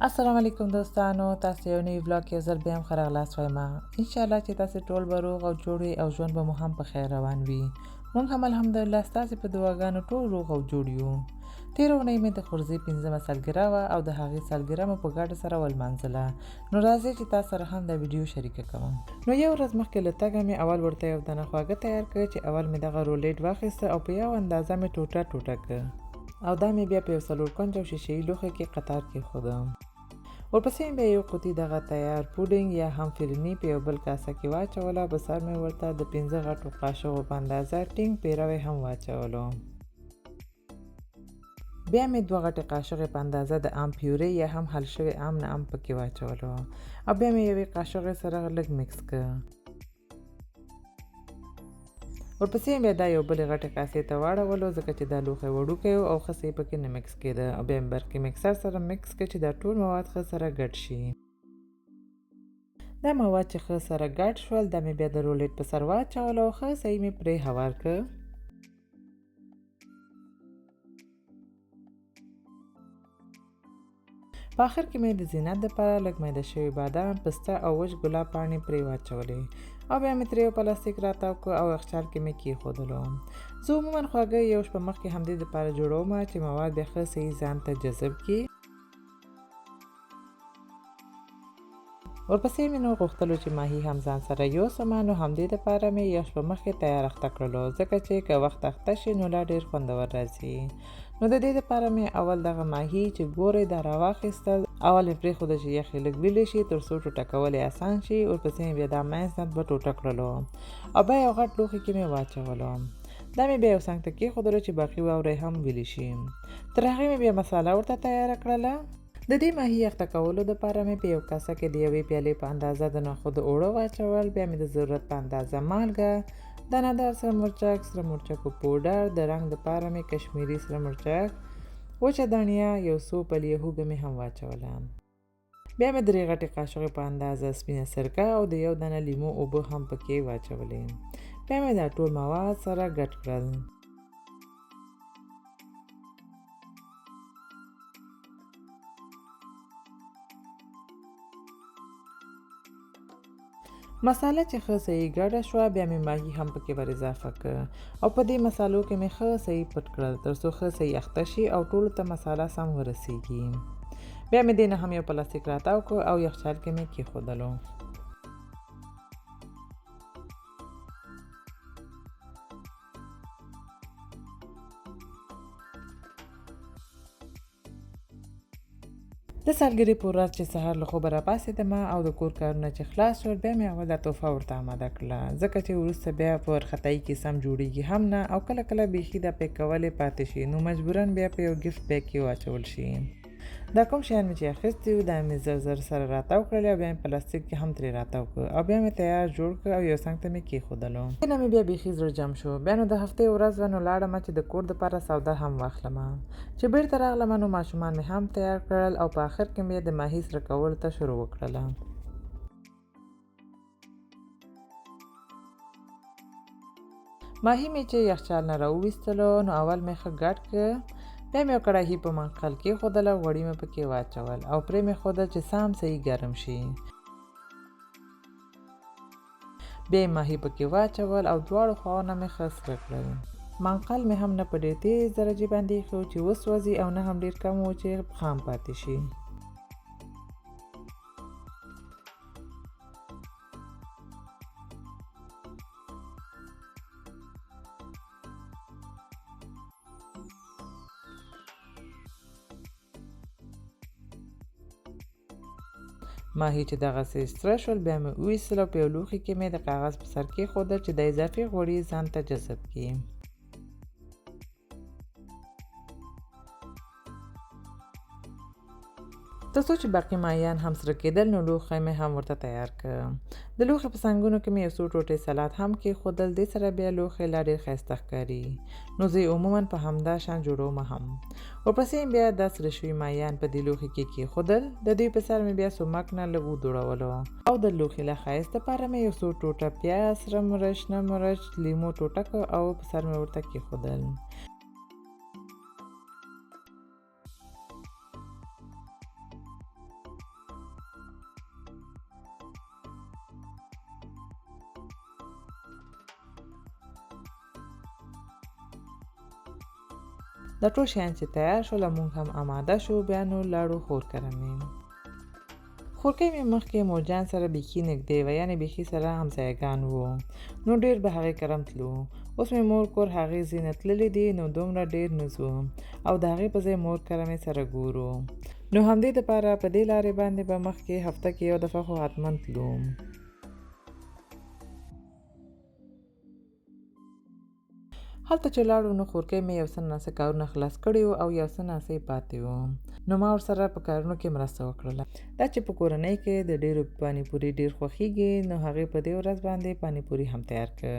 السلام علیکم دوستانو، تاسو یو نوی بلاګ کې زر بیا هم ښه راغلاست وایم. انشاءالله چې تاسو ټول به روغ او جوړ وي او ژوند به مو هم په خیر روان وي. موږ هم الحمدلله ستاسې په دعاګانو ټول روغ او جوړ یو. تېره اونۍ مې د خورځې 5مه سالګره وه او د هغې سالګره مې په ګډه سره ولمانځله. نو راځئ چې تاسو سره هم دا ویډیو شریکه کوم. نو یو ورځ مخکې له تګه مې اول ورته یو دانه خواږه تیار کړ چې اول مې دغه رولېټ واخیسته او په یو اندازه مې ټوټه ټوټه کړ او دا مې بیا په یو 4 کنج او شیشه‌ایي لوښي کې قطار کېښودم. ورپسې مې بیا یو قوطي دغه تیار پوډینګ یا هم فرني په یو بل کاسه کې واچوله. په سر مې ورته د 5 غټو قاشقو په اندازه ټینګ پیروی هم واچولو. بیا مې 2 غټې قاشقې په اندازه د ام پیورې یا هم حل شوی ام نه ام پکې واچولو او بیا مې یوې قاشقې سره لږ میکس کړ. ورپسې بیا دا یو بلې غټې کاسې ته واړولو ځکه چې دا لوښی وړوکی و او ښه صحیح پکې نه میکس کېده او بیا مې برقي میکسر سره میکس کړ چې دا ټول مواد ښه سره ګډ شي. دا مواد چې ښه سره ګډ شول دا مې بیا د رولېټ په سر واچولو او ښه صحیح مې پرې هوار کړ. په آخر کې مې د زینت دپاره لږ میده شوي بادام، پسته او وچ ګلاب پاڼې پرې واچولې او بیا مې ترې یو پلاستیک راتاو کړ او یخچال کې مې کېښودلو. زه عموما خواږه یو شپه مخکې همدې دپاره جوړوم چې مواد بیا ښه صحیح ځان ته جذب کړي. ورپسې مې نو غوښتلو چې ماهي هم ځان سره یوسم، نو همدې دپاره مې یو شپه مخکې تیار اخته کړلو ځکه چې که وخت اخته شي نو لا ډېر خوندور راځي. نو د دې دپاره مې اول دغه ماهي چې ګورئ دا راواخیستل، اول مې پرېښوده چې یخ یې لږ ویلې شي تر څو ټوټه کول یې اسان شي. ورپسې مې بیا دا منځ نه دوه ټوټه کړلو او بیا یو غټ لوښي کې مې واچولو. دا مې بیا یو څنګ ته کېښودلو چې باقي واوره هم ویلې شي. تر هغې مې بیا مساله ورته تیاره کړله. د دې ماهي اخته کولو دپاره مې په یو کاسه کې د یوې پیالې په اندازه د نخودو اوړه واچول. بیا مې د ضرورت په اندازه مالګه، دانه‌دار سره مرچک، سره مرچکو پوډر، د رنګ دپاره مې کشمیري سره مرچک، وچه دڼیا، یو څو پلې هوږه مې هم واچوله. بیا مې 3 غټې قاشقې په اندازه سپینه سرکه او د یو دانه لیمو اوبه هم پکې واچولې. بیا مې دا ټول مواد سره ګډ کړل. مساله چې ښه صحیح ګډه شوه بیا مې ماهي هم پکې ور اضافه کړ او په دې مسالو کې مې ښه صحیح پټ کړل تر څو ښه صحیح اخته شي او ټولو ته مساله سم ورسیږي. بیا مې دې نه هم یو پلاستیک راتاو کړ او یخچال کې مې کېښودلو. د سالګرې په ورځ چې سهار له خوبه راپاڅېدم او د کور کارونه چې خلاص شول بیا مې اول دا تحفه ورته اماده کړله ځکه چې وروسته بیا په وارخطایي کې سم جوړیږي هم نه او کله کله بیخي دا پیک کول یې پاتې شي نو مجبوراً بیا په یو ګفټ بیگ کې واچول شي. دا کوم شیان مې چې اخیستي وو دا مې زر زر سره راتاو کړل او بیا مې پلاستیک کې هم ترې راتاو کړ او بیا مې تیار جوړ کړ او یو څنګ ته مې کېښودلو. نه مې بیا بیخي زړه جم شو. بیا نو د هفتې ورځ وه نو لاړم چې د کور دپاره سودا هم واخلم. چې بیرته راغلم نو ماشومان مې هم تیار کړل او په آخر کې مې د ماهي سره کولو ته شروع وکړله. ماهي مې چې یخچال نه راوویستلو نو اول مې ښه ګډ کړ. بیا مې یو کړاهي په منقل کېښودله، غوړي مې پکې واچول او پرې مې ښودل چې سم صحیح ګرم شي. بیا یې ماهي پکې واچول او دواړو خواونه مې ښه سره کړل. منقل مې هم نه په ډېر تیز درجې باندې ایښی و چې وسوځي او نه هم ډېر کم و چې خام پاتې شي. ماهي چې دغسې سره شول بیا مې وویستل او په یو لوښي کې مې د کاغذ په سر کېښودل چې د اضافي غوړي ځان ته جذب کړي. تر څو چې باقي ماهیان هم سره کېدل نو لوښی مې هم ورته تیار کړ. د لوښي په څنګونو کې مې یو څو ټوټې سلاد هم کېښودل. دې سره بیا لوښی لا ډېر ښایسته ښکاري نو زه یې عموماً په همدا شان جوړوم هم. ورپسې بیا دا سره شوي ماهیان په دې لوښي کې کېښودل. د دوی په سر مې بیا سمک نه لږ ودوړولو او د لوښي له ښایست دپاره مې یو څو ټوټه پیاز، سره مرچ، نه مرچ، لیمو ټوټه کړ او په سر مې ورته کېښودل. دا ټول شیان چې تیار شول موږ هم آماده شو بیا نو لاړو خورکره مې خورکۍ مې مخکې موجان سره بیخي نږدې وه یعنې بیخي سره همسایګان وو نو ډېر به هغې کرم تلو اوس مې مور کور هغې ځینې تللی دي نو دومره ډېر نه ځو او د هغې په ځای مور کره مې سره ګورو نو همدې دپاره په دې لارې باندې به مخکې هفته کې یو دفعه خو حتما تلو هلته چې لاړو نو خورکۍ مې یو څه ناڅه کارونه خلاص کړي وو او یو څه ناڅه یې پاتې وو نو ما ورسره په کارونو کې مرسته وکړله دا چې په کورنۍ کې د ډېرو پانی پوري ډېر خوښیږي نو هغې په دې ورځ باندې پانی پوري هم تیار کړ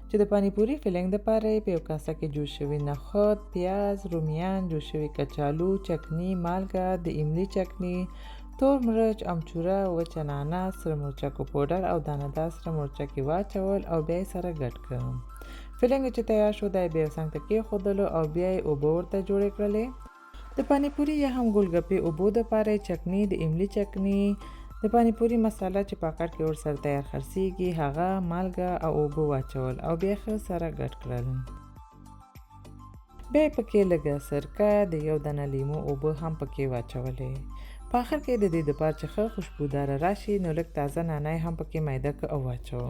چې د پانی پوري فیلنګ دپاره یې په یو کاسه کې جوش شوي نخود پیاز رومیان جوش شوي کچالو چکني مالګه د املی چکني تور مرچ امچوره وچ اناناس سره مرچکو پوډر او دانه‌دار سره مرچکې واچول او بیا یې سره ګډ کړم فیلنګ چې تیار شو دا یې بیا څنګ ته کېښودلو او بیا یې اوبه ورته جوړې کړلې د پانی پوري یا هم ګولګپې اوبو دپاره یې چکني د املی چکني د پانی پوري مساله چې پاکټ کې ورسره تیار خرڅېږي هغه مالګه او اوبه واچول او بیا ښه سره ګډ کړل بیا یې پکې لږه سرکه د یو دانه لیمو اوبه هم پکې واچولې په آخر کې د دې دپاره چې ښه خوشبوداره راشي نو لږ تازه نعناع هم پکې میده کړه او واچو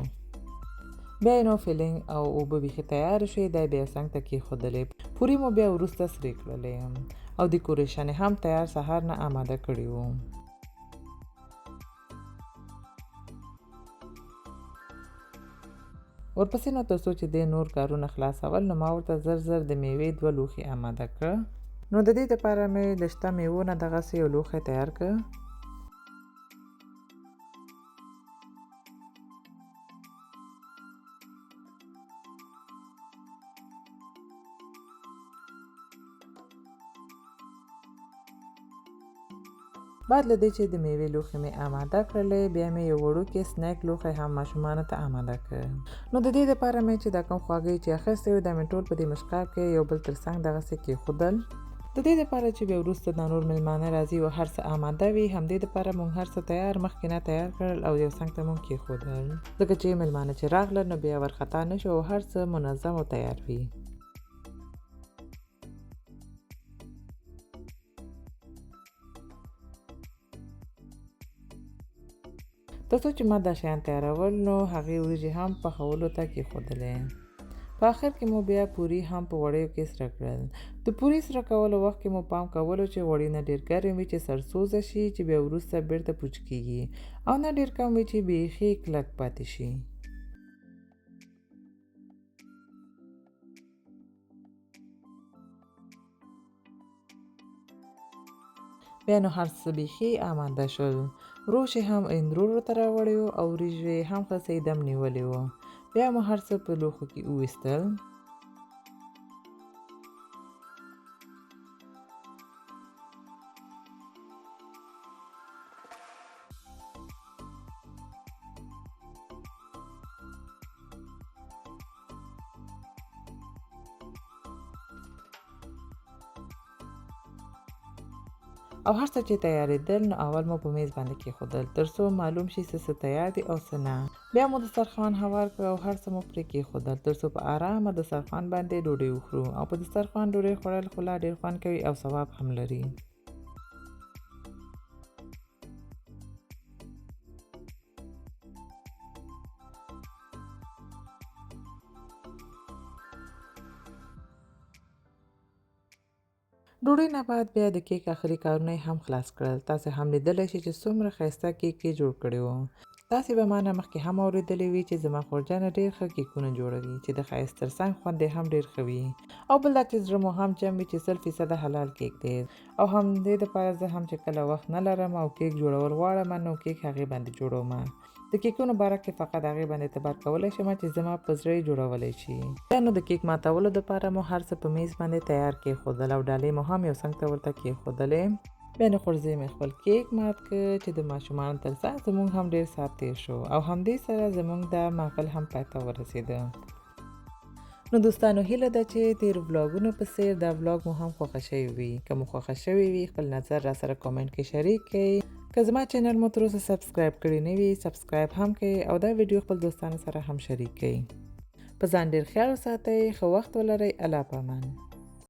بیا یې نو فیلنګ او اوبه بیخي تیار شوې دا یې بیا څنګ ته کېښودلې پوري مو بیا وروسته سرې کړلې او ډیکوریشن یې هم تیار سهار نه آماده کړي وو ورپسې نو تر څو چې دې نور کارونه خلاصول نو ما ورته زر زر د میوې 2 لوښي آماده کړه نو د دې دپاره مې د شته میوو نه دغسې یو لوښی تیار کړ بعد له دې چې د میوې لوښي مې آماده کړلې بیا مې یو وړوکی سنیک لوښی هم ماشومانو ته آماده کړ نو د دې دپاره مې چې دا کوم خواږه چې اخیستی وو دا مې ټول په دې مشقاب کې یو بل تر څنګ دغسې کېښودل د دې دپاره چې بیا وروسته دا نور میلمانه راځي او هر څه آماده وي همدې دپاره مونږ هر څه تیار مخکې نه تیار کړل او یو څنګ ته مونږ کېښودل ځکه چې میلمانه چې راغلل نو بیا ورخطا نه شو او هر څه منظم او تیار وي تر څو چې ما دا شیان تیارول نو هغې وریجې هم پخولو ته کېښودلې په آخر کې مو بیا پوري هم په وړیو کې سره کړل د پوري سره کولو وخت کې مو پام کولو چې وړي نه ډېر ګرم وي چې سرسوزه شي چې بیا وروسته بیرته پوچ کېږي او نه ډېر کم وي چې بیخي کلک پاتې شي بیا نو هر څه بیخي آماده شول روش هم اندرور ته راوړی و او وریجې هم ښه څه دم نیولې وه بیا مو هر څه په لوښو کې وویستل او هر څه چې تیارېدل نو اول مو په میز باندې کېښودل تر څو معلوم شي څه تیار دي او څه نه بیا مو دسترخوان هوار کړ او هر څه مو پرې کېښودل تر څو په ارامه دسترخوان باندې ډوډۍ وخورو او په دسترخوان ډوډۍ خوړل خو لا ډېر خوند کوي او ثواب هم لري ډوډۍ نه بعد بیا د کیک آخري کارونه هم خلاص کړل تاسې هم لیدلی شئ چې څومره ښایسته کیک یې جوړ کړی و تاسې به ما نه مخکې هم اورېدلی وي چې زما خورجانه ډېر ښه کیکونه جوړوي چې د ښایست تر څنګ خوند یې هم ډېر ښه وي او بل دا چې زړه مو هم جم وي چې 100% حلال کیک دی او همدې دپاره زه هم چې کله وخت نه لرم او کیک جوړول غواړم نو کیک هغې باندې جوړوم د کیکونو باره کې فقط هغې باندې اعتبار کولی شم چې زما په زړه یې جوړولی شي بیا نو د کیک ماتولو دپاره مو هر څه په میز باندې تیار کېښودل او ډالۍ مو هم یو څنګ ته ورته کېښودلې بیا نو خورځې مې خپل کیک مات کړ چې د ماشومانو تر څنګ زموږ هم ډېر ساعت تېر شو او همدې سره زموږ دا محفل هم پای ته ورسېده نو دوستانو هیله ده چې تیر ولاګونو په څیر دا ولاګ مو هم خوښه شوی وي که مو خوښه شوی وي خپل نظر را سره کامنټ کې شریک کړئ که زما چینل مو تر اوسه سبسکرایب کړی نه وي سبسکرایب هم کړئ او دا ویډیو خپل دوستانو سره هم شریک کړئ په ځان ډېر خیال وساتئ ښه وخت ولرئ الله پامان